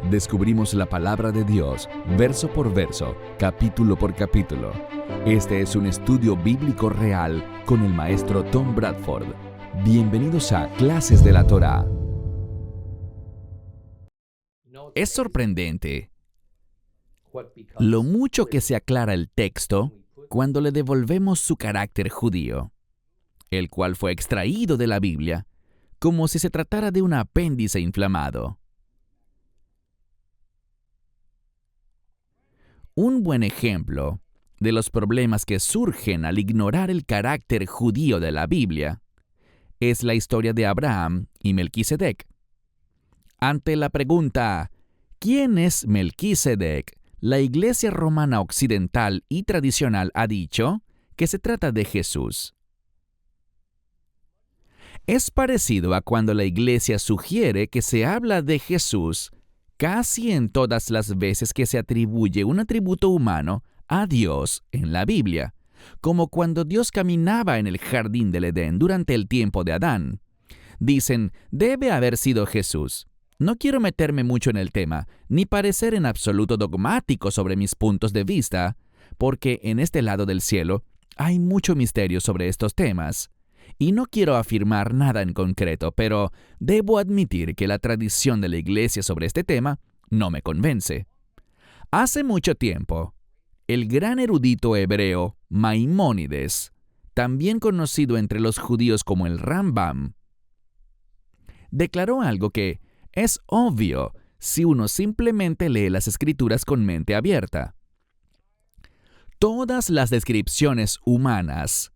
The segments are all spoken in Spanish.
descubrimos la palabra de Dios, verso por verso, capítulo por capítulo. Este es un estudio bíblico real con el maestro Tom Bradford. Bienvenidos a Clases de la Torá. Es sorprendente lo mucho que se aclara el texto cuando le devolvemos su carácter judío, el cual fue extraído de la Biblia, como si se tratara de un apéndice inflamado. Un buen ejemplo de los problemas que surgen al ignorar el carácter judío de la Biblia es la historia de Abraham y Melquisedec. Ante la pregunta, ¿quién es Melquisedec?, la Iglesia romana occidental y tradicional ha dicho que se trata de Jesús. Es parecido a cuando la Iglesia sugiere que se habla de Jesús casi en todas las veces que se atribuye un atributo humano a Dios en la Biblia, como cuando Dios caminaba en el jardín del Edén durante el tiempo de Adán. Dicen, debe haber sido Jesús. No quiero meterme mucho en el tema, ni parecer en absoluto dogmático sobre mis puntos de vista, porque en este lado del cielo hay mucho misterio sobre estos temas. Y no quiero afirmar nada en concreto, pero debo admitir que la tradición de la Iglesia sobre este tema no me convence. Hace mucho tiempo, el gran erudito hebreo Maimónides, también conocido entre los judíos como el Rambam, declaró algo que es obvio si uno simplemente lee las Escrituras con mente abierta. Todas las descripciones humanas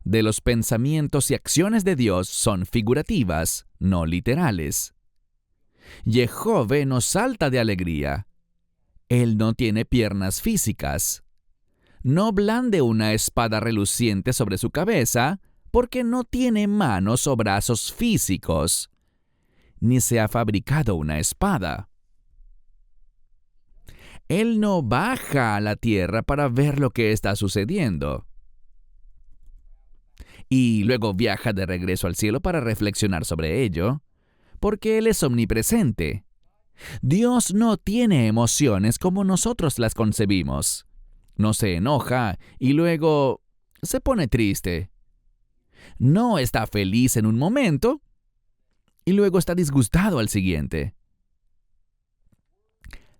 de los pensamientos y acciones de Dios son figurativas, no literales. Jehove no salta de alegría. Él no tiene piernas físicas. No blande una espada reluciente sobre su cabeza porque no tiene manos o brazos físicos, ni se ha fabricado una espada. Él no baja a la tierra para ver lo que está sucediendo y luego viaja de regreso al cielo para reflexionar sobre ello, porque Él es omnipresente. Dios no tiene emociones como nosotros las concebimos. No se enoja y luego se pone triste. No está feliz en un momento y luego está disgustado al siguiente.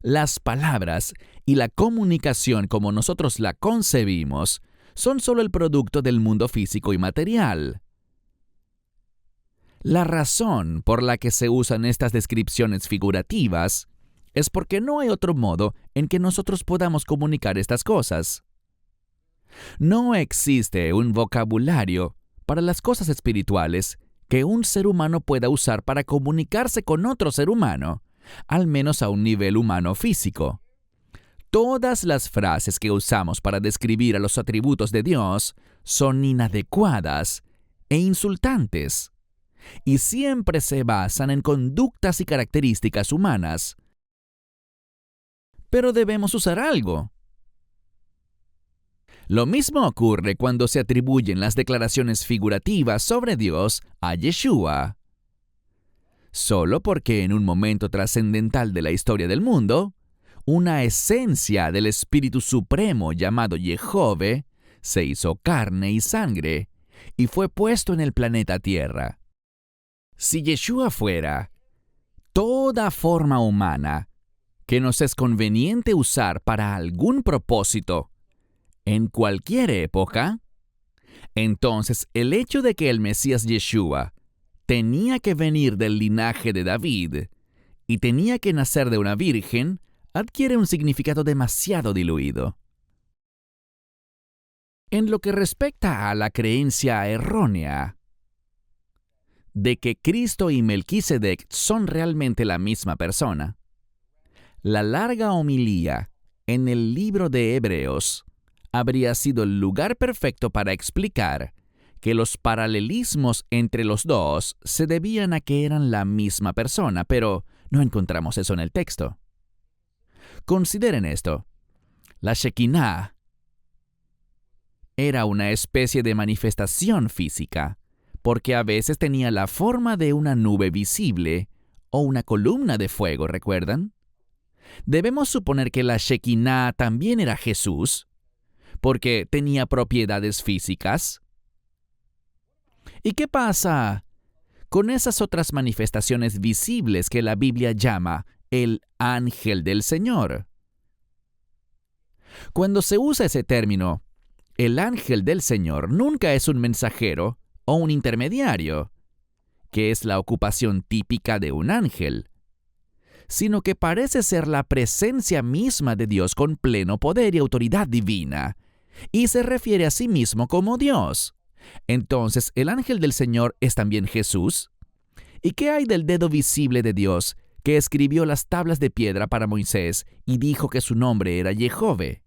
Las palabras y la comunicación como nosotros la concebimos son solo el producto del mundo físico y material. La razón por la que se usan estas descripciones figurativas es porque no hay otro modo en que nosotros podamos comunicar estas cosas. No existe un vocabulario para las cosas espirituales que un ser humano pueda usar para comunicarse con otro ser humano, al menos a un nivel humano físico. Todas las frases que usamos para describir a los atributos de Dios son inadecuadas e insultantes, y siempre se basan en conductas y características humanas. Pero debemos usar algo. Lo mismo ocurre cuando se atribuyen las declaraciones figurativas sobre Dios a Yeshua. Solo porque en un momento trascendental de la historia del mundo, una esencia del Espíritu Supremo llamado Jehove se hizo carne y sangre y fue puesto en el planeta Tierra. Si Yeshua fuera toda forma humana que nos es conveniente usar para algún propósito en cualquier época, entonces el hecho de que el Mesías Yeshua tenía que venir del linaje de David y tenía que nacer de una virgen adquiere un significado demasiado diluido. En lo que respecta a la creencia errónea de que Cristo y Melquisedec son realmente la misma persona, la larga homilía en el libro de Hebreos habría sido el lugar perfecto para explicar que los paralelismos entre los dos se debían a que eran la misma persona, pero no encontramos eso en el texto. Consideren esto. La Shekinah era una especie de manifestación física, porque a veces tenía la forma de una nube visible o una columna de fuego, ¿recuerdan? Debemos suponer que la Shekinah también era Jesús, porque tenía propiedades físicas. ¿Y qué pasa con esas otras manifestaciones visibles que la Biblia llama el ángel del Señor? Cuando se usa ese término, el ángel del Señor nunca es un mensajero o un intermediario, que es la ocupación típica de un ángel, sino que parece ser la presencia misma de Dios con pleno poder y autoridad divina, y se refiere a sí mismo como Dios. Entonces, ¿el ángel del Señor es también Jesús? ¿Y qué hay del dedo visible de Dios que escribió las tablas de piedra para Moisés y dijo que su nombre era Jehove?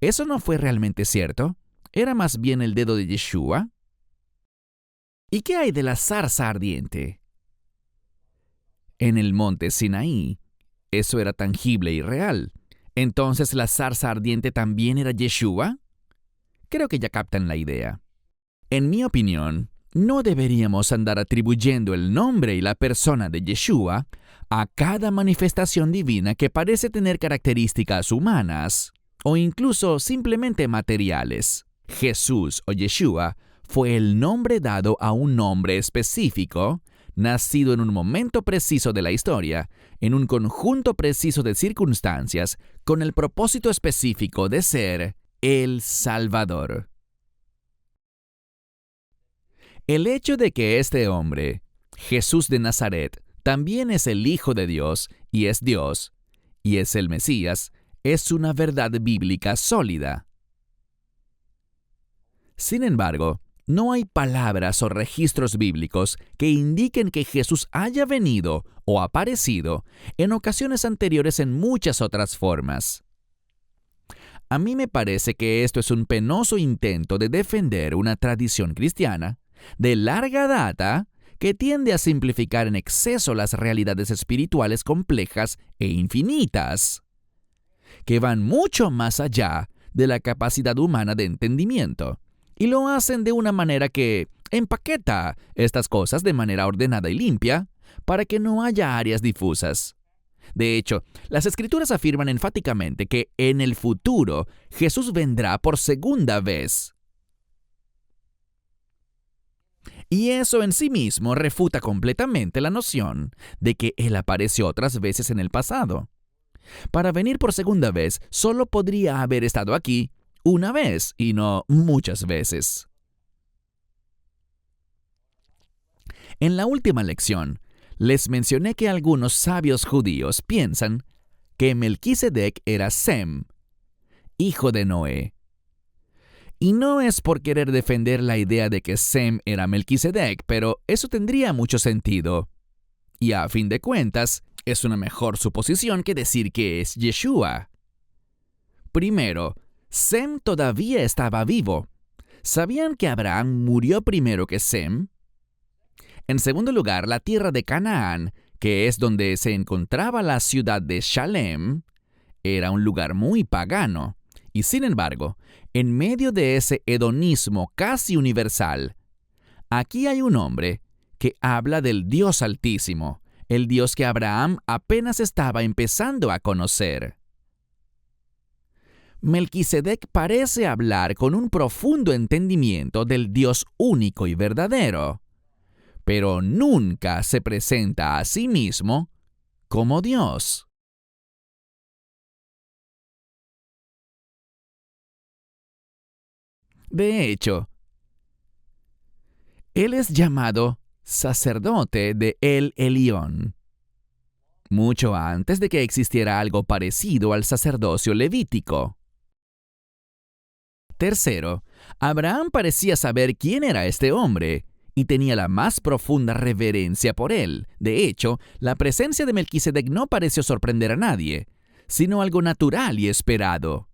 ¿Eso no fue realmente cierto? ¿Era más bien el dedo de Yeshua? ¿Y qué hay de la zarza ardiente? En el monte Sinaí, eso era tangible y real. ¿Entonces la zarza ardiente también era Yeshua? Creo que ya captan la idea. En mi opinión, no deberíamos andar atribuyendo el nombre y la persona de Yeshua a cada manifestación divina que parece tener características humanas o incluso simplemente materiales. Jesús o Yeshua fue el nombre dado a un nombre específico, nacido en un momento preciso de la historia, en un conjunto preciso de circunstancias, con el propósito específico de ser el Salvador. El hecho de que este hombre, Jesús de Nazaret, también es el Hijo de Dios y es el Mesías, es una verdad bíblica sólida. Sin embargo, no hay palabras o registros bíblicos que indiquen que Jesús haya venido o aparecido en ocasiones anteriores en muchas otras formas. A mí me parece que esto es un penoso intento de defender una tradición cristiana de larga data que tiende a simplificar en exceso las realidades espirituales complejas e infinitas, que van mucho más allá de la capacidad humana de entendimiento, y lo hacen de una manera que empaqueta estas cosas de manera ordenada y limpia para que no haya áreas difusas. De hecho, las Escrituras afirman enfáticamente que en el futuro Jesús vendrá por segunda vez. Y eso en sí mismo refuta completamente la noción de que Él apareció otras veces en el pasado. Para venir por segunda vez, solo podría haber estado aquí una vez y no muchas veces. En la última lección, les mencioné que algunos sabios judíos piensan que Melquisedec era Sem, hijo de Noé. Y no es por querer defender la idea de que Sem era Melquisedec, pero eso tendría mucho sentido. Y a fin de cuentas, es una mejor suposición que decir que es Yeshua. Primero, Sem todavía estaba vivo. ¿Sabían que Abraham murió primero que Sem? En segundo lugar, la tierra de Canaán, que es donde se encontraba la ciudad de Shalem, era un lugar muy pagano. Y sin embargo, en medio de ese hedonismo casi universal, aquí hay un hombre que habla del Dios Altísimo, el Dios que Abraham apenas estaba empezando a conocer. Melquisedec parece hablar con un profundo entendimiento del Dios único y verdadero, pero nunca se presenta a sí mismo como Dios. De hecho, él es llamado sacerdote de El Elión, mucho antes de que existiera algo parecido al sacerdocio levítico. Tercero, Abraham parecía saber quién era este hombre y tenía la más profunda reverencia por él. De hecho, la presencia de Melquisedec no pareció sorprender a nadie, sino algo natural y esperado.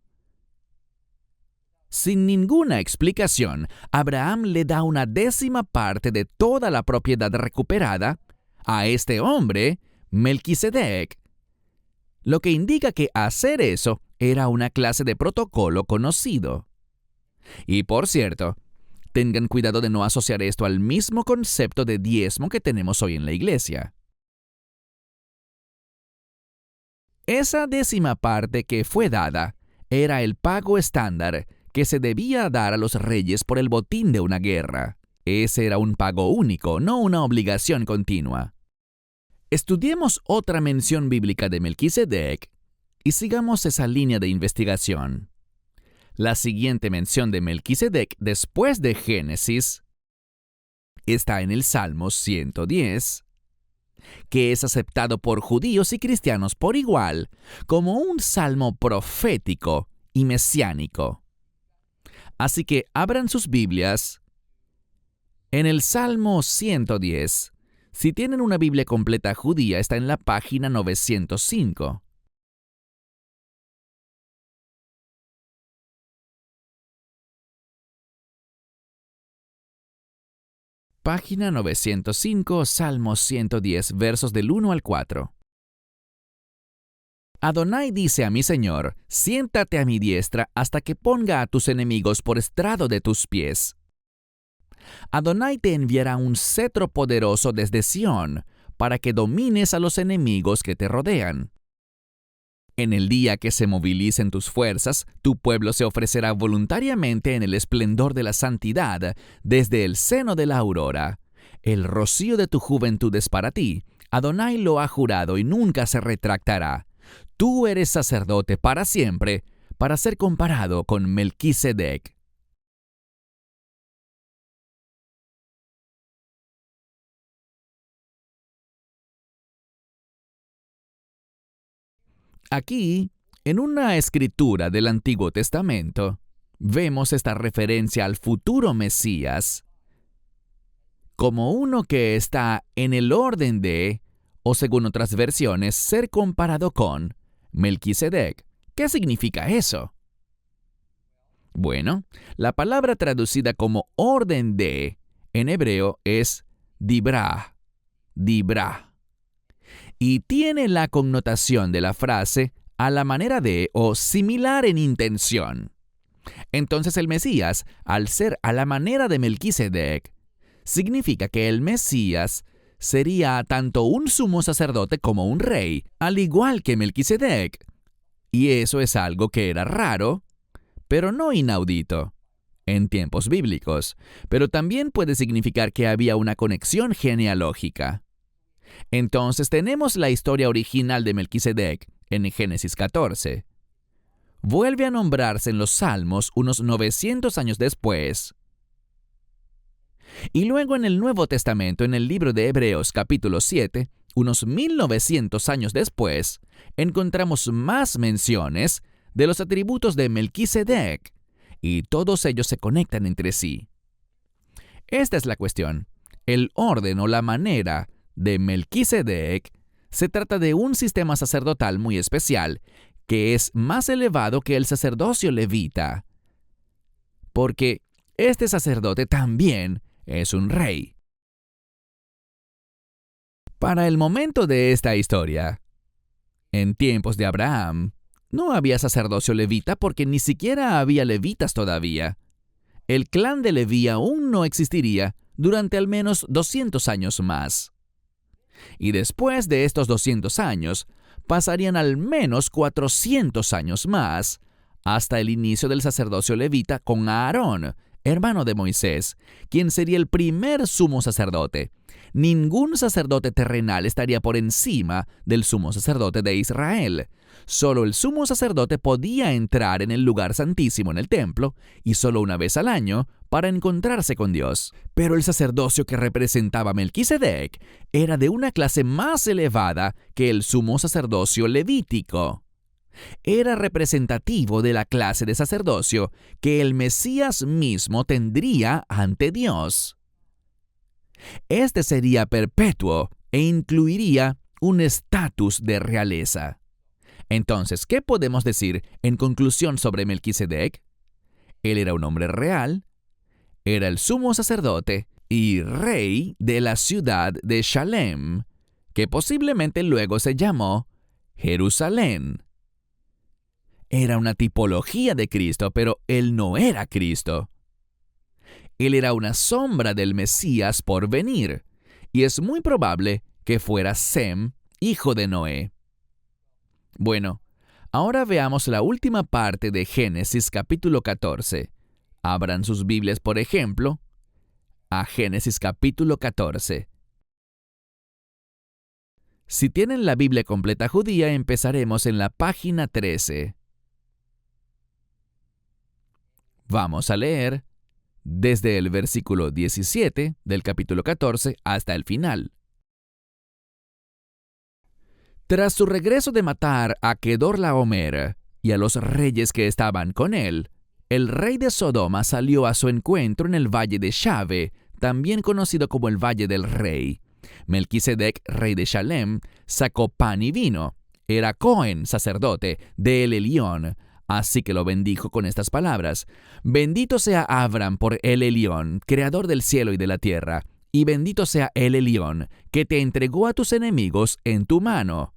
Sin ninguna explicación, Abraham le da una décima parte de toda la propiedad recuperada a este hombre, Melquisedec, lo que indica que hacer eso era una clase de protocolo conocido. Y por cierto, tengan cuidado de no asociar esto al mismo concepto de diezmo que tenemos hoy en la iglesia. Esa décima parte que fue dada era el pago estándar que se debía dar a los reyes por el botín de una guerra. Ese era un pago único, no una obligación continua. Estudiemos otra mención bíblica de Melquisedec y sigamos esa línea de investigación. La siguiente mención de Melquisedec después de Génesis está en el Salmo 110, que es aceptado por judíos y cristianos por igual como un salmo profético y mesiánico. Así que abran sus Biblias en el Salmo 110. Si tienen una Biblia completa judía, está en la página 905. Página 905, Salmo 110, versos del 1 al 4. Adonai dice a mi Señor, siéntate a mi diestra hasta que ponga a tus enemigos por estrado de tus pies. Adonai te enviará un cetro poderoso desde Sión, para que domines a los enemigos que te rodean. En el día que se movilicen tus fuerzas, tu pueblo se ofrecerá voluntariamente en el esplendor de la santidad desde el seno de la aurora. El rocío de tu juventud es para ti. Adonai lo ha jurado y nunca se retractará. Tú eres sacerdote para siempre, para ser comparado con Melquisedec. Aquí, en una escritura del Antiguo Testamento, vemos esta referencia al futuro Mesías como uno que está en el orden de, o según otras versiones, ser comparado con Melquisedec. ¿Qué significa eso? Bueno, la palabra traducida como orden de en hebreo es dibrah, y tiene la connotación de la frase a la manera de o similar en intención. Entonces el Mesías, al ser a la manera de Melquisedec, significa que el Mesías sería tanto un sumo sacerdote como un rey, al igual que Melquisedec. Y eso es algo que era raro, pero no inaudito, en tiempos bíblicos, pero también puede significar que había una conexión genealógica. Entonces tenemos la historia original de Melquisedec en Génesis 14. Vuelve a nombrarse en los Salmos unos 900 años después. Y luego en el Nuevo Testamento, en el libro de Hebreos capítulo 7, unos 1900 años después, encontramos más menciones de los atributos de Melquisedec, y todos ellos se conectan entre sí. Esta es la cuestión. El orden o la manera de Melquisedec se trata de un sistema sacerdotal muy especial que es más elevado que el sacerdocio levita, porque este sacerdote también es un rey. Para el momento de esta historia, en tiempos de Abraham, no había sacerdocio levita porque ni siquiera había levitas todavía. El clan de Leví aún no existiría durante al menos 200 años más. Y después de estos 200 años, pasarían al menos 400 años más, hasta el inicio del sacerdocio levita con Aarón, hermano de Moisés, quien sería el primer sumo sacerdote. Ningún sacerdote terrenal estaría por encima del sumo sacerdote de Israel. Solo el sumo sacerdote podía entrar en el lugar santísimo en el templo, y solo una vez al año, para encontrarse con Dios. Pero el sacerdocio que representaba Melquisedec era de una clase más elevada que el sumo sacerdocio levítico. Era representativo de la clase de sacerdocio que el Mesías mismo tendría ante Dios. Este sería perpetuo e incluiría un estatus de realeza. Entonces, ¿qué podemos decir en conclusión sobre Melquisedec? Él era un hombre real, era el sumo sacerdote y rey de la ciudad de Shalem, que posiblemente luego se llamó Jerusalén. Era una tipología de Cristo, pero él no era Cristo. Él era una sombra del Mesías por venir, y es muy probable que fuera Sem, hijo de Noé. Bueno, ahora veamos la última parte de Génesis capítulo 14. Abran sus Biblias, por ejemplo, a Génesis capítulo 14. Si tienen la Biblia completa judía, empezaremos en la página 13. Vamos a leer desde el versículo 17 del capítulo 14 hasta el final. Tras su regreso de matar a Kedorlaomer y a los reyes que estaban con él, el rey de Sodoma salió a su encuentro en el valle de Shave, también conocido como el Valle del Rey. Melquisedec, rey de Shalem, sacó pan y vino. Era Cohen, sacerdote, de El Elión, así que lo bendijo con estas palabras: Bendito sea Abram por El Elión, creador del cielo y de la tierra, y bendito sea El Elión, que te entregó a tus enemigos en tu mano.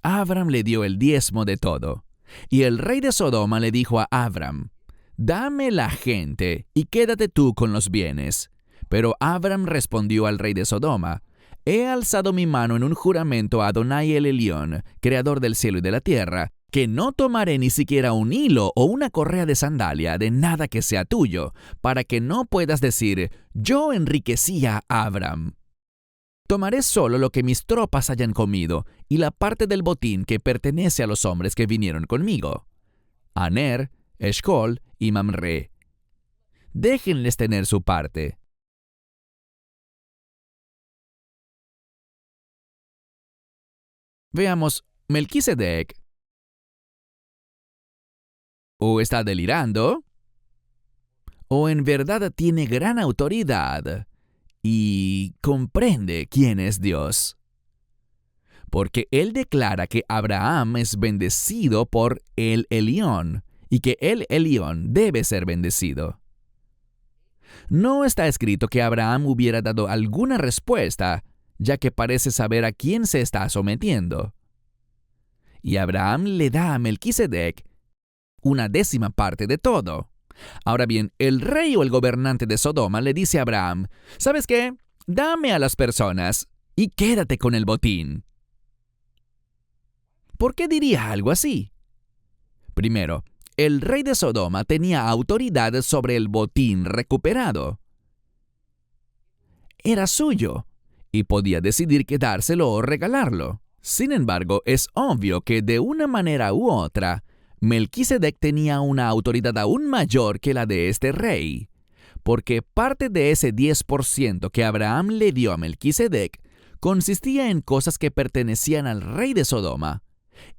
Abram le dio el diezmo de todo. Y el rey de Sodoma le dijo a Abram: Dame la gente y quédate tú con los bienes. Pero Abram respondió al rey de Sodoma: He alzado mi mano en un juramento a Adonai el Elión, creador del cielo y de la tierra, que no tomaré ni siquiera un hilo o una correa de sandalia de nada que sea tuyo, para que no puedas decir: Yo enriquecí a Abram. Tomaré solo lo que mis tropas hayan comido y la parte del botín que pertenece a los hombres que vinieron conmigo: Aner, Eshcol y Mamre. Déjenles tener su parte. Veamos, Melquisedec o está delirando, o en verdad tiene gran autoridad y comprende quién es Dios. Porque él declara que Abraham es bendecido por El Elión y que El Elión debe ser bendecido. No está escrito que Abraham hubiera dado alguna respuesta, ya que parece saber a quién se está sometiendo. Y Abraham le da a Melquisedec una décima parte de todo. Ahora bien, el rey o el gobernante de Sodoma le dice a Abraham: ¿Sabes qué? Dame a las personas y quédate con el botín. ¿Por qué diría algo así? Primero, el rey de Sodoma tenía autoridad sobre el botín recuperado. Era suyo y podía decidir quedárselo o regalarlo. Sin embargo, es obvio que de una manera u otra, Melquisedec tenía una autoridad aún mayor que la de este rey, porque parte de ese 10% que Abraham le dio a Melquisedec consistía en cosas que pertenecían al rey de Sodoma,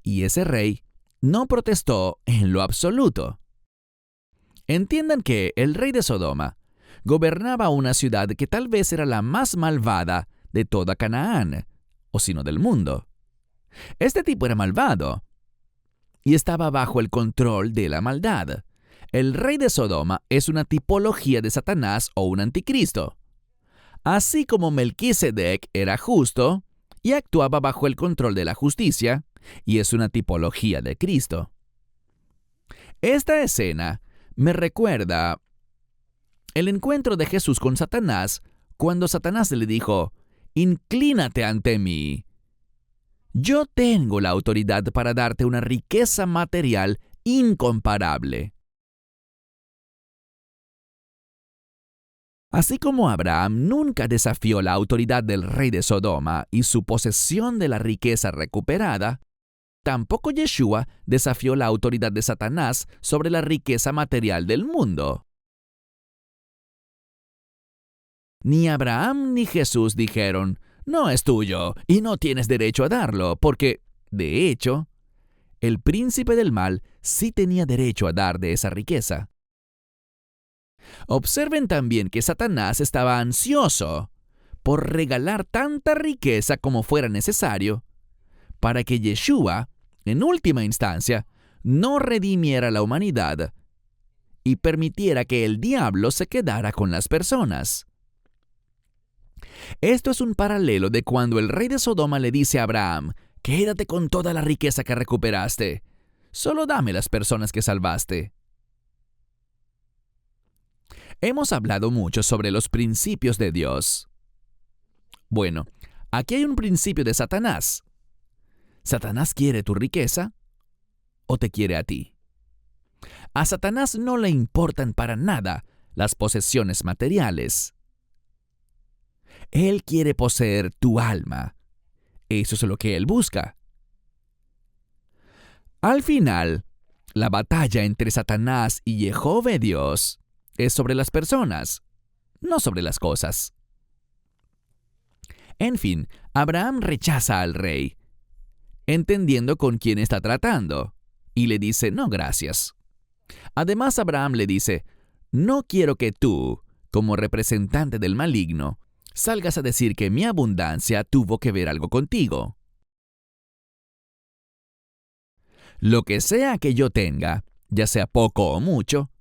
y ese rey no protestó en lo absoluto. Entiendan que el rey de Sodoma gobernaba una ciudad que tal vez era la más malvada de toda Canaán, o sino del mundo. Este tipo era malvado y estaba bajo el control de la maldad. El rey de Sodoma es una tipología de Satanás o un anticristo. Así como Melquisedec era justo y actuaba bajo el control de la justicia, y es una tipología de Cristo. Esta escena me recuerda el encuentro de Jesús con Satanás cuando Satanás le dijo: Inclínate ante mí. Yo tengo la autoridad para darte una riqueza material incomparable. Así como Abraham nunca desafió la autoridad del rey de Sodoma y su posesión de la riqueza recuperada, tampoco Yeshua desafió la autoridad de Satanás sobre la riqueza material del mundo. Ni Abraham ni Jesús dijeron: no es tuyo y no tienes derecho a darlo, porque, de hecho, el príncipe del mal sí tenía derecho a dar de esa riqueza. Observen también que Satanás estaba ansioso por regalar tanta riqueza como fuera necesario para que Yeshua, en última instancia, no redimiera la humanidad y permitiera que el diablo se quedara con las personas. Esto es un paralelo de cuando el rey de Sodoma le dice a Abraham: quédate con toda la riqueza que recuperaste, solo dame las personas que salvaste. Hemos hablado mucho sobre los principios de Dios. Bueno, aquí hay un principio de Satanás. ¿Satanás quiere tu riqueza o te quiere a ti? A Satanás no le importan para nada las posesiones materiales. Él quiere poseer tu alma. Eso es lo que él busca. Al final, la batalla entre Satanás y Jehová Dios es sobre las personas, no sobre las cosas. En fin, Abraham rechaza al rey, entendiendo con quién está tratando, y le dice, no, gracias. Además, Abraham le dice, no quiero que tú, como representante del maligno, salgas a decir que mi abundancia tuvo que ver algo contigo. Lo que sea que yo tenga, ya sea poco o mucho,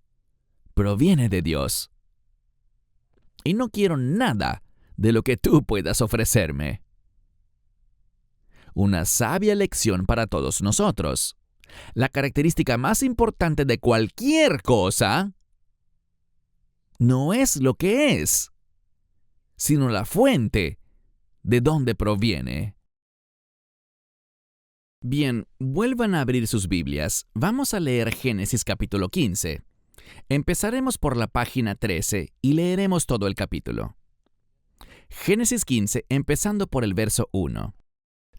proviene de Dios. Y no quiero nada de lo que tú puedas ofrecerme. Una sabia lección para todos nosotros. La característica más importante de cualquier cosa no es lo que es, sino la fuente de dónde proviene. Bien, vuelvan a abrir sus Biblias. Vamos a leer Génesis capítulo 15. Empezaremos por la página 13 y leeremos todo el capítulo. Génesis 15, empezando por el verso 1.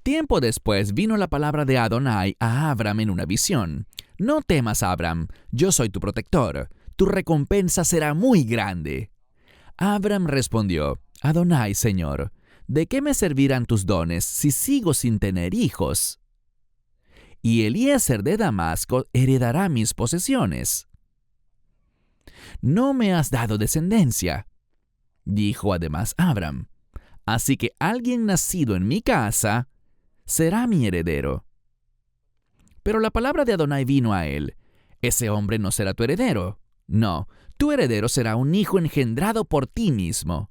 Tiempo después vino la palabra de Adonai a Abram en una visión. No temas, Abram, yo soy tu protector. Tu recompensa será muy grande. Abram respondió, Adonai, Señor, ¿de qué me servirán tus dones si sigo sin tener hijos? Y Eliezer de Damasco heredará mis posesiones. No me has dado descendencia, dijo además Abram, así que alguien nacido en mi casa será mi heredero. Pero la palabra de Adonai vino a él, ese hombre no será tu heredero. No, tu heredero será un hijo engendrado por ti mismo.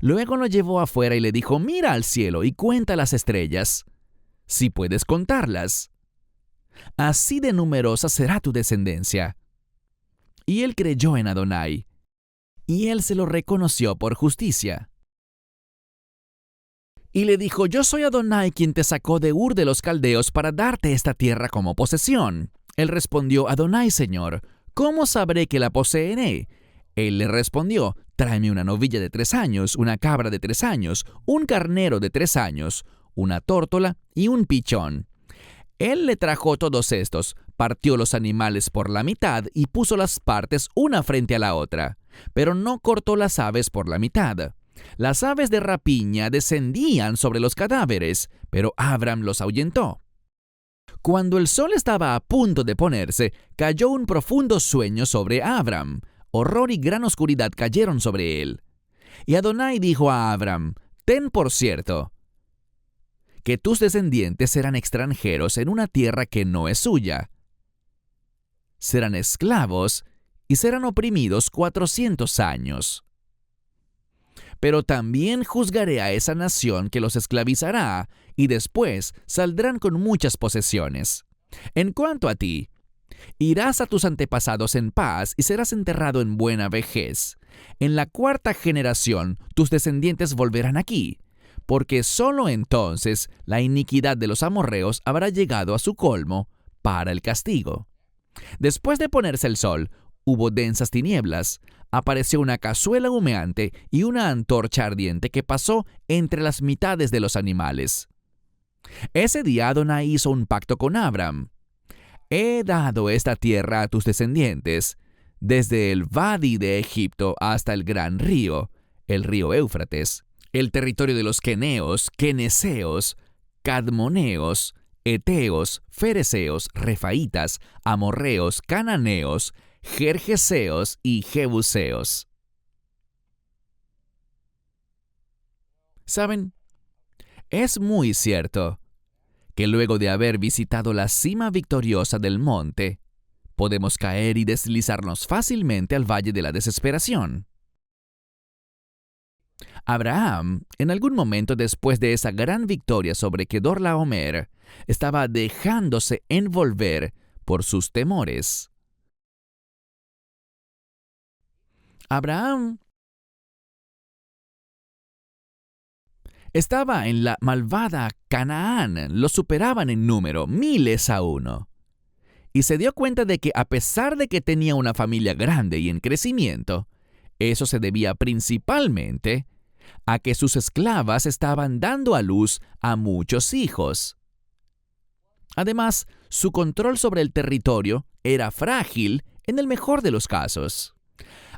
Luego lo llevó afuera y le dijo, mira al cielo y cuenta las estrellas, si puedes contarlas. Así de numerosa será tu descendencia. Y él creyó en Adonai, y él se lo reconoció por justicia. Y le dijo, yo soy Adonai quien te sacó de Ur de los Caldeos para darte esta tierra como posesión. Él respondió, Adonai, Señor, ¿cómo sabré que la poseeré? Él le respondió, tráeme una novilla de 3 años, una cabra de 3 años, un carnero de 3 años, una tórtola y un pichón. Él le trajo todos estos, partió los animales por la mitad y puso las partes una frente a la otra, pero no cortó las aves por la mitad. Las aves de rapiña descendían sobre los cadáveres, pero Abram los ahuyentó. Cuando el sol estaba a punto de ponerse, cayó un profundo sueño sobre Abram. Horror y gran oscuridad cayeron sobre él. Y Adonai dijo a Abram, ten por cierto que tus descendientes serán extranjeros en una tierra que no es suya. Serán esclavos y serán oprimidos 400 años. Pero también juzgaré a esa nación que los esclavizará, y después saldrán con muchas posesiones. En cuanto a ti, irás a tus antepasados en paz y serás enterrado en buena vejez. En la 4ª generación tus descendientes volverán aquí, porque sólo entonces la iniquidad de los amorreos habrá llegado a su colmo para el castigo. Después de ponerse el sol, hubo densas tinieblas. Apareció una cazuela humeante y una antorcha ardiente que pasó entre las mitades de los animales. Ese día Adonai hizo un pacto con Abram. He dado esta tierra a tus descendientes, desde el Vadi de Egipto hasta el gran río, el río Éufrates, el territorio de los queneos, queneseos, cadmoneos, eteos, fereceos, refaitas, amorreos, cananeos, gergeseos y jebuseos. ¿Saben? Es muy cierto que luego de haber visitado la cima victoriosa del monte, podemos caer y deslizarnos fácilmente al valle de la desesperación. Abraham, en algún momento después de esa gran victoria sobre Kedorlaomer, estaba dejándose envolver por sus temores. Abraham Estaba en la malvada Canaán, lo superaban en número, miles a uno. Y se dio cuenta de que a pesar de que tenía una familia grande y en crecimiento, eso se debía principalmente a que sus esclavas estaban dando a luz a muchos hijos. Además, su control sobre el territorio era frágil en el mejor de los casos.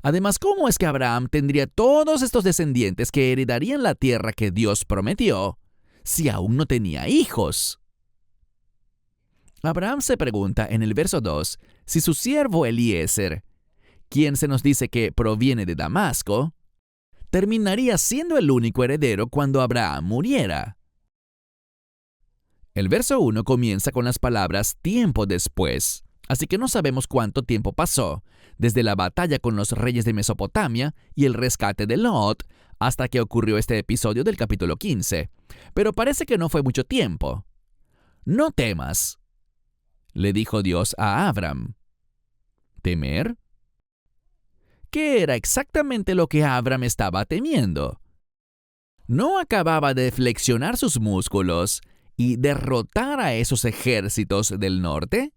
Además, ¿cómo es que Abraham tendría todos estos descendientes que heredarían la tierra que Dios prometió si aún no tenía hijos? Abraham se pregunta en el verso 2 si su siervo Eliezer, quien se nos dice que proviene de Damasco, terminaría siendo el único heredero cuando Abraham muriera. El verso 1 comienza con las palabras tiempo después, así que no sabemos cuánto tiempo pasó, desde la batalla con los reyes de Mesopotamia y el rescate de Lot, hasta que ocurrió este episodio del capítulo 15. Pero parece que no fue mucho tiempo. No temas, le dijo Dios a Abram. ¿Temer? ¿Qué era exactamente lo que Abram estaba temiendo? ¿No acababa de flexionar sus músculos y derrotar a esos ejércitos del norte?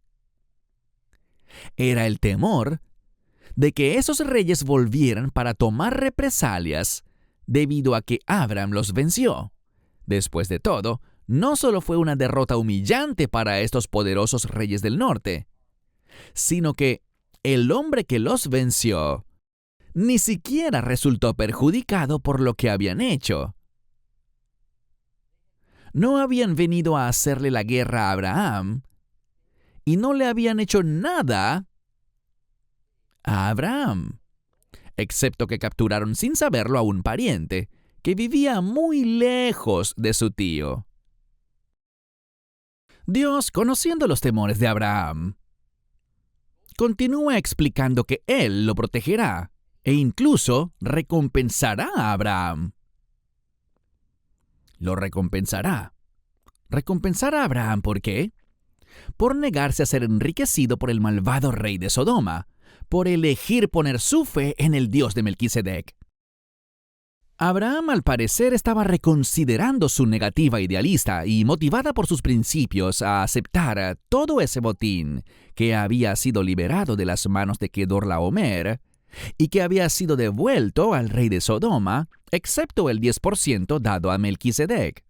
Era el temor de que esos reyes volvieran para tomar represalias debido a que Abram los venció. Después de todo, no solo fue una derrota humillante para estos poderosos reyes del norte, sino que el hombre que los venció ni siquiera resultó perjudicado por lo que habían hecho. No habían venido a hacerle la guerra a Abraham y no le habían hecho nada a Abraham, excepto que capturaron sin saberlo a un pariente que vivía muy lejos de su tío. Dios, conociendo los temores de Abraham, continúa explicando que Él lo protegerá e incluso recompensará a Abraham. Lo recompensará. ¿Recompensar a Abraham por qué? Por negarse a ser enriquecido por el malvado rey de Sodoma, por elegir poner su fe en el Dios de Melquisedec. Abraham, al parecer, estaba reconsiderando su negativa idealista y motivada por sus principios a aceptar todo ese botín que había sido liberado de las manos de Kedorlaomer y que había sido devuelto al rey de Sodoma, excepto el 10% dado a Melquisedec.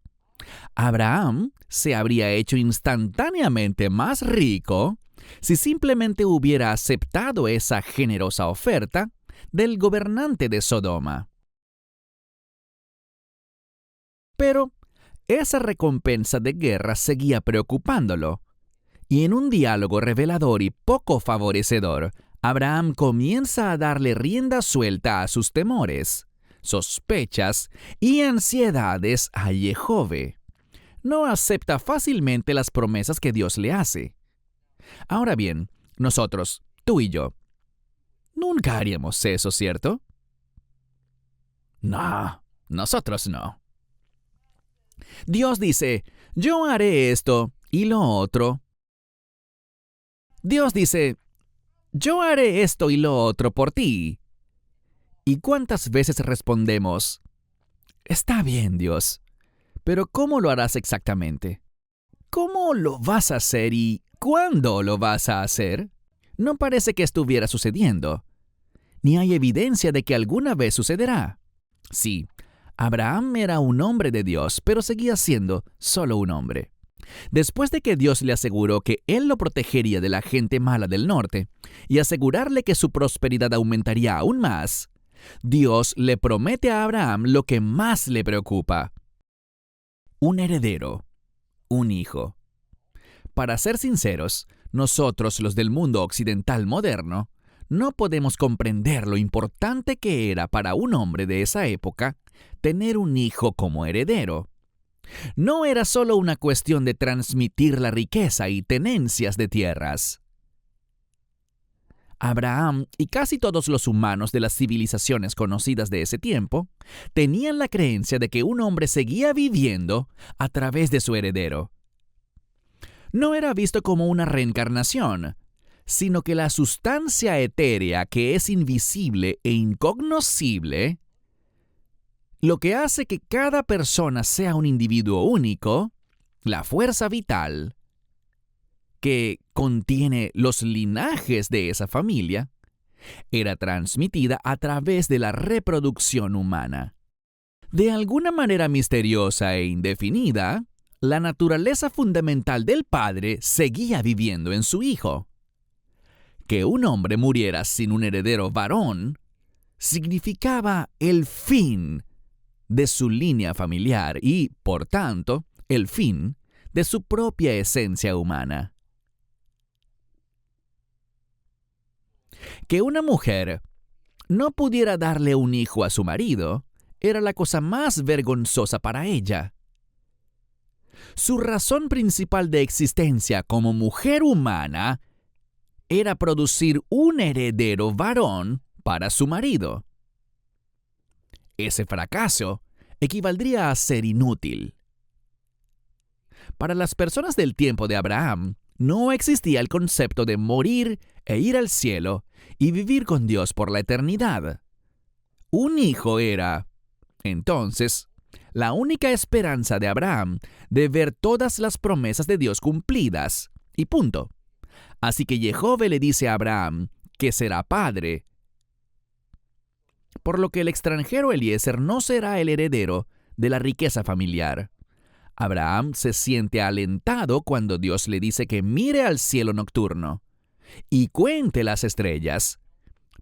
Abraham se habría hecho instantáneamente más rico si simplemente hubiera aceptado esa generosa oferta del gobernante de Sodoma. Pero esa recompensa de guerra seguía preocupándolo, y en un diálogo revelador y poco favorecedor, Abraham comienza a darle rienda suelta a sus temores, sospechas y ansiedades a Jehove. No acepta fácilmente las promesas que Dios le hace. Ahora bien, nosotros, tú y yo, nunca haríamos eso, ¿cierto? No, nosotros no. Dios dice, yo haré esto y lo otro. Dios dice, yo haré esto y lo otro por ti. ¿Y cuántas veces respondemos, está bien, Dios, pero ¿cómo lo harás exactamente? ¿Cómo lo vas a hacer y cuándo lo vas a hacer? No parece que estuviera sucediendo, ni hay evidencia de que alguna vez sucederá. Sí, Abraham era un hombre de Dios, pero seguía siendo solo un hombre. Después de que Dios le aseguró que Él lo protegería de la gente mala del norte y asegurarle que su prosperidad aumentaría aún más, Dios le promete a Abraham lo que más le preocupa: un heredero, un hijo. Para ser sinceros, nosotros, los del mundo occidental moderno, no podemos comprender lo importante que era para un hombre de esa época tener un hijo como heredero. No era solo una cuestión de transmitir la riqueza y tenencias de tierras. Abraham y casi todos los humanos de las civilizaciones conocidas de ese tiempo tenían la creencia de que un hombre seguía viviendo a través de su heredero. No era visto como una reencarnación, sino que la sustancia etérea que es invisible e incognoscible Lo que hace que cada persona sea un individuo único, la fuerza vital que contiene los linajes de esa familia, era transmitida a través de la reproducción humana. De alguna manera misteriosa e indefinida, la naturaleza fundamental del padre seguía viviendo en su hijo. Que un hombre muriera sin un heredero varón significaba el fin de su línea familiar y, por tanto, el fin de su propia esencia humana. Que una mujer no pudiera darle un hijo a su marido era la cosa más vergonzosa para ella. Su razón principal de existencia como mujer humana era producir un heredero varón para su marido. Ese fracaso equivaldría a ser inútil. Para las personas del tiempo de Abraham, no existía el concepto de morir e ir al cielo y vivir con Dios por la eternidad. Un hijo era, entonces, la única esperanza de Abraham de ver todas las promesas de Dios cumplidas, y punto. Así que Jehová le dice a Abraham que será padre, por lo que el extranjero Eliezer no será el heredero de la riqueza familiar. Abraham se siente alentado cuando Dios le dice que mire al cielo nocturno y cuente las estrellas,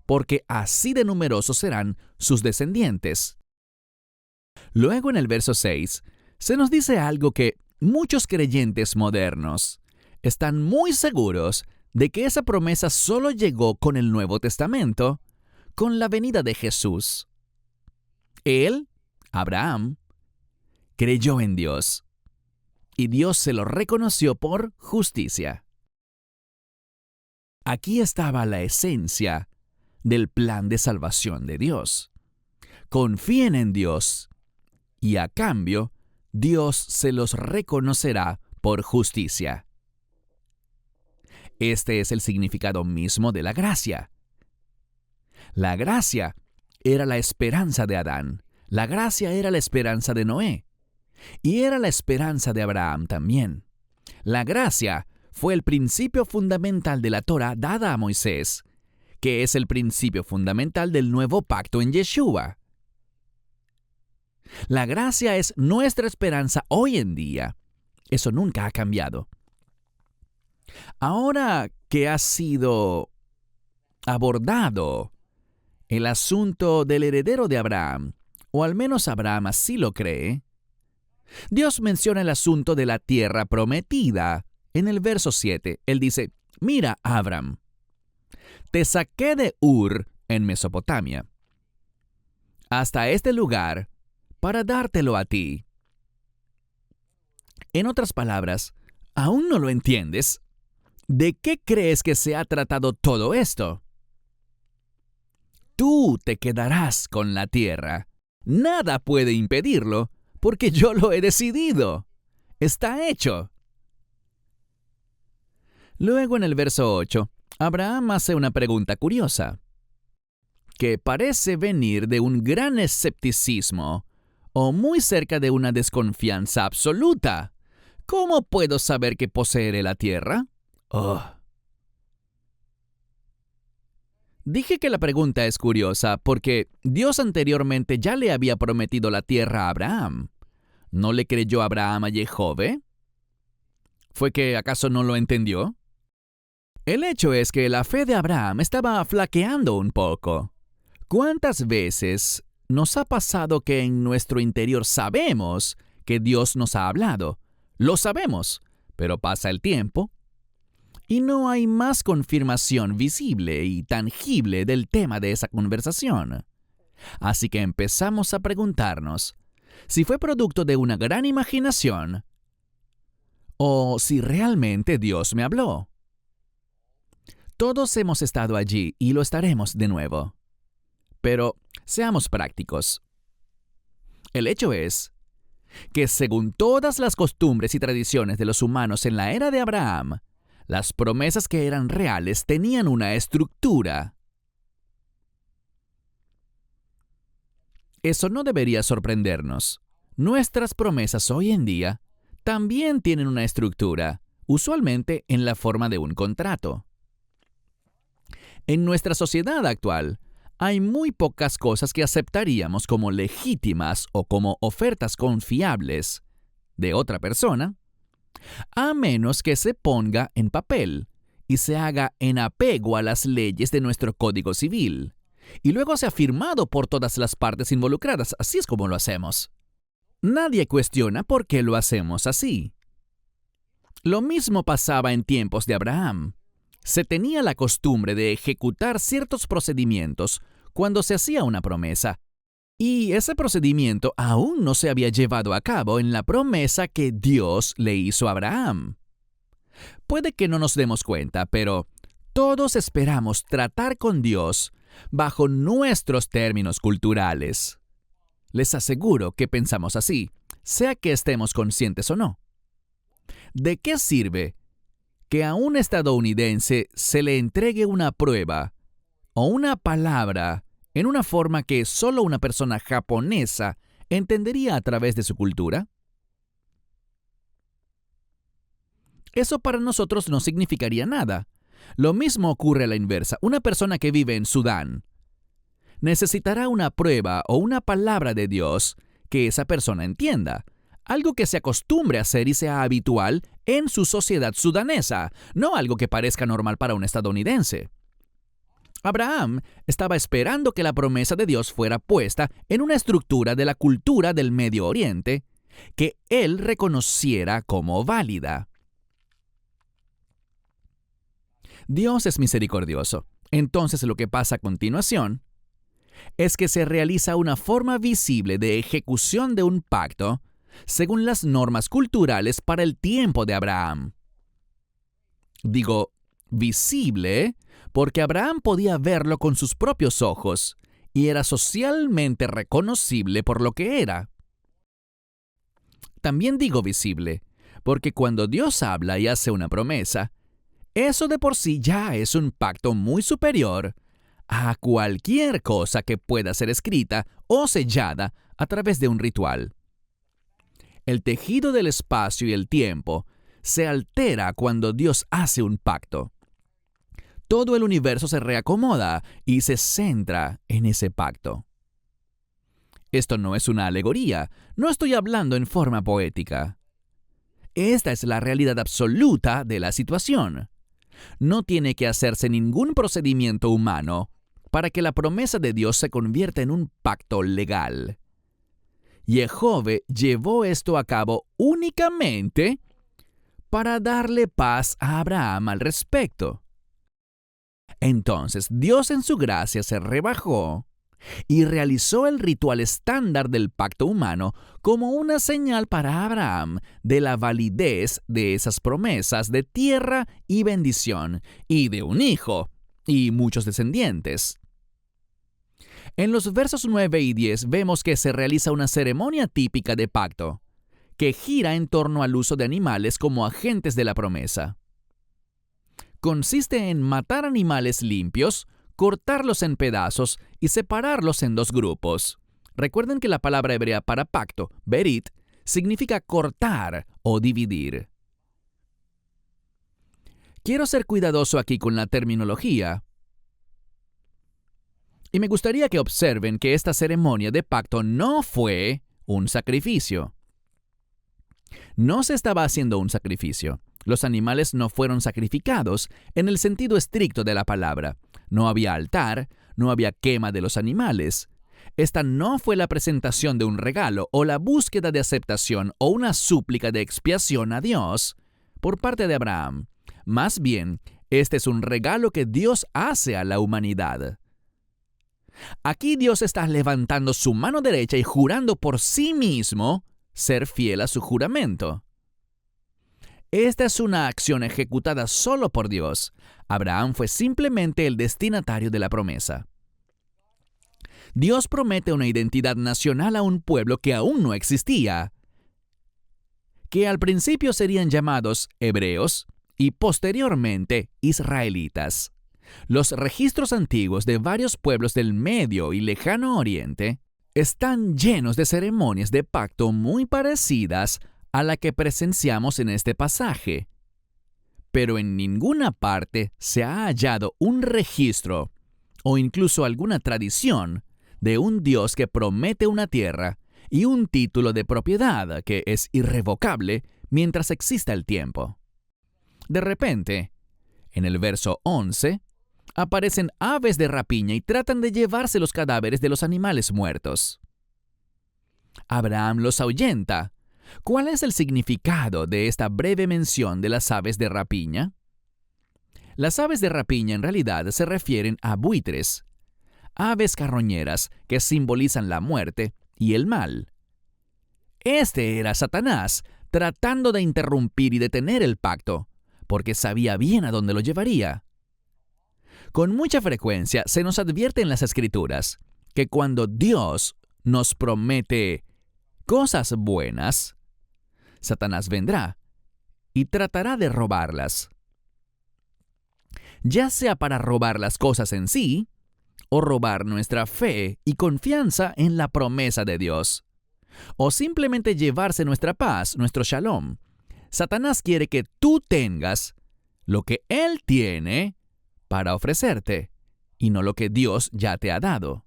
porque así de numerosos serán sus descendientes. Luego en el verso 6 se nos dice algo que muchos creyentes modernos están muy seguros de que esa promesa solo llegó con el Nuevo Testamento, con la venida de Jesús. Él, Abraham, creyó en Dios, y Dios se lo reconoció por justicia. Aquí estaba la esencia del plan de salvación de Dios. Confíen en Dios, y a cambio, Dios se los reconocerá por justicia. Este es el significado mismo de la gracia. La gracia era la esperanza de Adán. La gracia era la esperanza de Noé. Y era la esperanza de Abraham también. La gracia fue el principio fundamental de la Torá dada a Moisés, que es el principio fundamental del nuevo pacto en Yeshua. La gracia es nuestra esperanza hoy en día. Eso nunca ha cambiado. Ahora que ha sido abordado el asunto del heredero de Abraham, o al menos Abraham así lo cree, Dios menciona el asunto de la tierra prometida. En el verso 7, Él dice, «Mira, Abraham, te saqué de Ur en Mesopotamia hasta este lugar para dártelo a ti». En otras palabras, ¿aún no lo entiendes? ¿De qué crees que se ha tratado todo esto? Tú te quedarás con la tierra. Nada puede impedirlo, porque yo lo he decidido. Está hecho. Luego en el verso 8, Abraham hace una pregunta curiosa, que parece venir de un gran escepticismo o muy cerca de una desconfianza absoluta. ¿Cómo puedo saber que poseeré la tierra? Dije que la pregunta es curiosa porque Dios anteriormente ya le había prometido la tierra a Abraham. ¿No le creyó Abraham a Jehová? ¿Fue que acaso no lo entendió? El hecho es que la fe de Abraham estaba flaqueando un poco. ¿Cuántas veces nos ha pasado que en nuestro interior sabemos que Dios nos ha hablado? Lo sabemos, pero pasa el tiempo y no hay más confirmación visible y tangible del tema de esa conversación. Así que empezamos a preguntarnos si fue producto de una gran imaginación o si realmente Dios me habló. Todos hemos estado allí y lo estaremos de nuevo. Pero seamos prácticos. El hecho es que según todas las costumbres y tradiciones de los humanos en la era de Abraham, las promesas que eran reales tenían una estructura. Eso no debería sorprendernos. Nuestras promesas hoy en día también tienen una estructura, usualmente en la forma de un contrato. En nuestra sociedad actual, hay muy pocas cosas que aceptaríamos como legítimas o como ofertas confiables de otra persona, a menos que se ponga en papel y se haga en apego a las leyes de nuestro Código Civil, y luego sea firmado por todas las partes involucradas. Así es como lo hacemos. Nadie cuestiona por qué lo hacemos así. Lo mismo pasaba en tiempos de Abraham. Se tenía la costumbre de ejecutar ciertos procedimientos cuando se hacía una promesa, y ese procedimiento aún no se había llevado a cabo en la promesa que Dios le hizo a Abraham. Puede que no nos demos cuenta, pero todos esperamos tratar con Dios bajo nuestros términos culturales. Les aseguro que pensamos así, sea que estemos conscientes o no. ¿De qué sirve que a un estadounidense se le entregue una prueba o una palabra en una forma que solo una persona japonesa entendería a través de su cultura? Eso para nosotros no significaría nada. Lo mismo ocurre a la inversa. Una persona que vive en Sudán necesitará una prueba o una palabra de Dios que esa persona entienda, algo que se acostumbre a hacer y sea habitual en su sociedad sudanesa, no algo que parezca normal para un estadounidense. Abraham estaba esperando que la promesa de Dios fuera puesta en una estructura de la cultura del Medio Oriente que él reconociera como válida. Dios es misericordioso. Entonces lo que pasa a continuación es que se realiza una forma visible de ejecución de un pacto según las normas culturales para el tiempo de Abraham. Digo visible porque Abraham podía verlo con sus propios ojos y era socialmente reconocible por lo que era. También digo visible porque cuando Dios habla y hace una promesa, eso de por sí ya es un pacto muy superior a cualquier cosa que pueda ser escrita o sellada a través de un ritual. El tejido del espacio y el tiempo se altera cuando Dios hace un pacto. Todo el universo se reacomoda y se centra en ese pacto. Esto no es una alegoría, no estoy hablando en forma poética. Esta es la realidad absoluta de la situación. No tiene que hacerse ningún procedimiento humano para que la promesa de Dios se convierta en un pacto legal. Jehove llevó esto a cabo únicamente para darle paz a Abraham al respecto. Entonces Dios en su gracia se rebajó y realizó el ritual estándar del pacto humano como una señal para Abraham de la validez de esas promesas de tierra y bendición, y de un hijo, y muchos descendientes. En los versos 9 y 10 vemos que se realiza una ceremonia típica de pacto, que gira en torno al uso de animales como agentes de la promesa. Consiste en matar animales limpios, cortarlos en pedazos y separarlos en dos grupos. Recuerden que la palabra hebrea para pacto, berit, significa cortar o dividir. Quiero ser cuidadoso aquí con la terminología, y me gustaría que observen que esta ceremonia de pacto no fue un sacrificio. No se estaba haciendo un sacrificio. Los animales no fueron sacrificados en el sentido estricto de la palabra. No había altar, no había quema de los animales. Esta no fue la presentación de un regalo o la búsqueda de aceptación o una súplica de expiación a Dios por parte de Abraham. Más bien, este es un regalo que Dios hace a la humanidad. Aquí Dios está levantando su mano derecha y jurando por sí mismo ser fiel a su juramento. Esta es una acción ejecutada solo por Dios. Abraham fue simplemente el destinatario de la promesa. Dios promete una identidad nacional a un pueblo que aún no existía, que al principio serían llamados hebreos y posteriormente israelitas. Los registros antiguos de varios pueblos del Medio y Lejano Oriente están llenos de ceremonias de pacto muy parecidas a la que presenciamos en este pasaje. Pero en ninguna parte se ha hallado un registro o incluso alguna tradición de un Dios que promete una tierra y un título de propiedad que es irrevocable mientras exista el tiempo. De repente, en el verso 11, aparecen aves de rapiña y tratan de llevarse los cadáveres de los animales muertos. Abraham los ahuyenta. ¿Cuál es el significado de esta breve mención de las aves de rapiña? Las aves de rapiña en realidad se refieren a buitres, aves carroñeras que simbolizan la muerte y el mal. Este era Satanás tratando de interrumpir y detener el pacto, porque sabía bien a dónde lo llevaría. Con mucha frecuencia se nos advierte en las Escrituras que cuando Dios nos promete cosas buenas, Satanás vendrá y tratará de robarlas, ya sea para robar las cosas en sí o robar nuestra fe y confianza en la promesa de Dios, o simplemente llevarse nuestra paz, nuestro shalom. Satanás quiere que tú tengas lo que Él tiene para ofrecerte y no lo que Dios ya te ha dado.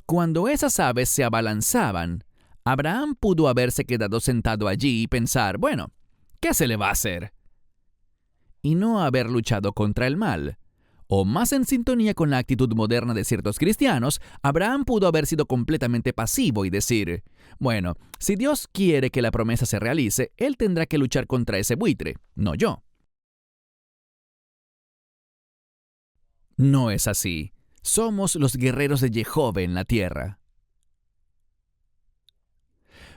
Cuando esas aves se abalanzaban, Abraham pudo haberse quedado sentado allí y pensar, bueno, ¿qué se le va a hacer? Y no haber luchado contra el mal. O más en sintonía con la actitud moderna de ciertos cristianos, Abraham pudo haber sido completamente pasivo y decir, bueno, si Dios quiere que la promesa se realice, Él tendrá que luchar contra ese buitre, no yo. No es así. Somos los guerreros de Jehová en la tierra.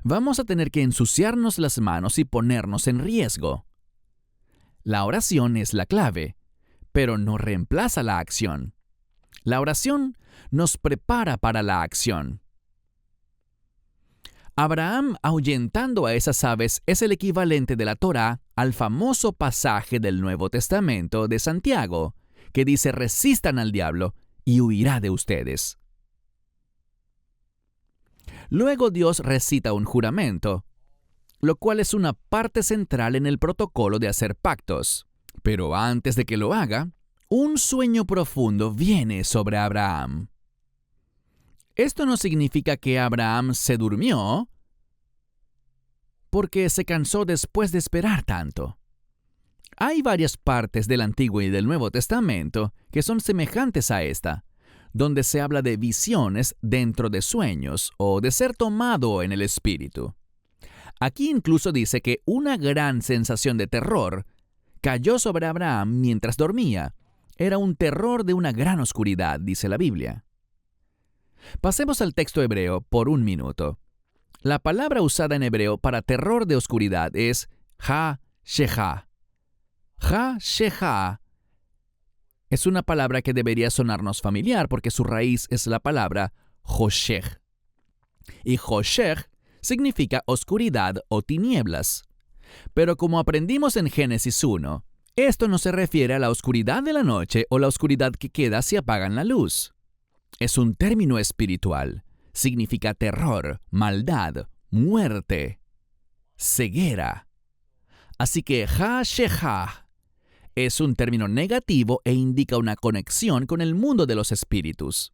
Vamos a tener que ensuciarnos las manos y ponernos en riesgo. La oración es la clave, pero no reemplaza la acción. La oración nos prepara para la acción. Abraham ahuyentando a esas aves es el equivalente de la Torá al famoso pasaje del Nuevo Testamento de Santiago, que dice: resistan al diablo y huirá de ustedes. Luego Dios recita un juramento, lo cual es una parte central en el protocolo de hacer pactos. Pero antes de que lo haga, un sueño profundo viene sobre Abraham. Esto no significa que Abraham se durmió porque se cansó después de esperar tanto. Hay varias partes del Antiguo y del Nuevo Testamento que son semejantes a esta, donde se habla de visiones dentro de sueños o de ser tomado en el espíritu. Aquí incluso dice que una gran sensación de terror cayó sobre Abraham mientras dormía. Era un terror de una gran oscuridad, dice la Biblia. Pasemos al texto hebreo por un minuto. La palabra usada en hebreo para terror de oscuridad es ha-shechá. Ha-shechá es una palabra que debería sonarnos familiar porque su raíz es la palabra hoshech. Y hoshech significa oscuridad o tinieblas. Pero como aprendimos en Génesis 1, esto no se refiere a la oscuridad de la noche o la oscuridad que queda si apagan la luz. Es un término espiritual. Significa terror, maldad, muerte, ceguera. Así que ha-shechá es un término negativo e indica una conexión con el mundo de los espíritus.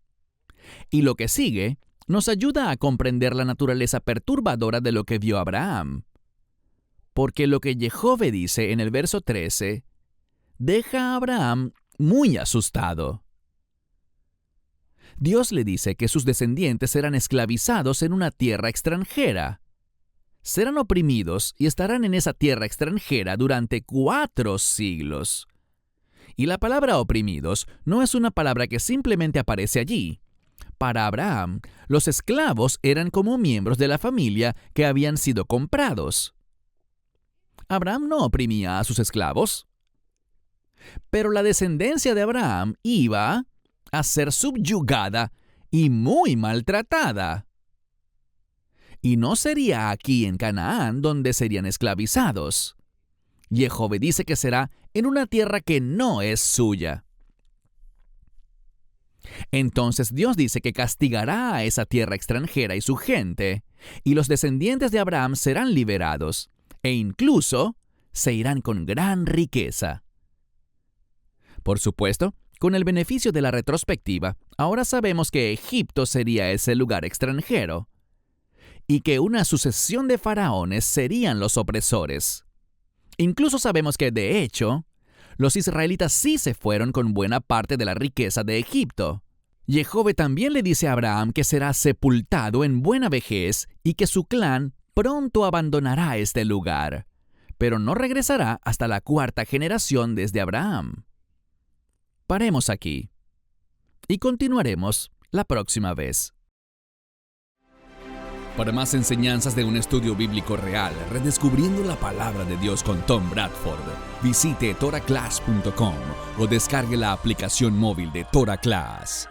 Y lo que sigue nos ayuda a comprender la naturaleza perturbadora de lo que vio Abraham. Porque lo que Jehová dice en el verso 13 deja a Abraham muy asustado. Dios le dice que sus descendientes serán esclavizados en una tierra extranjera. Serán oprimidos y estarán en esa tierra extranjera durante 4 siglos. Y la palabra oprimidos no es una palabra que simplemente aparece allí. Para Abraham, los esclavos eran como miembros de la familia que habían sido comprados. Abraham no oprimía a sus esclavos. Pero la descendencia de Abraham iba a ser subyugada y muy maltratada. Y no sería aquí en Canaán donde serían esclavizados. Jehová dice que será en una tierra que no es suya. Entonces Dios dice que castigará a esa tierra extranjera y su gente, y los descendientes de Abraham serán liberados, e incluso se irán con gran riqueza. Por supuesto, con el beneficio de la retrospectiva, ahora sabemos que Egipto sería ese lugar extranjero, y que una sucesión de faraones serían los opresores. Incluso sabemos que, de hecho, los israelitas sí se fueron con buena parte de la riqueza de Egipto. Y Jehová también le dice a Abraham que será sepultado en buena vejez y que su clan pronto abandonará este lugar, pero no regresará hasta la 4ª generación desde Abraham. Paremos aquí y continuaremos la próxima vez. Para más enseñanzas de un estudio bíblico real, redescubriendo la palabra de Dios con Tom Bradford, visite toraclass.com o descargue la aplicación móvil de TorahClass.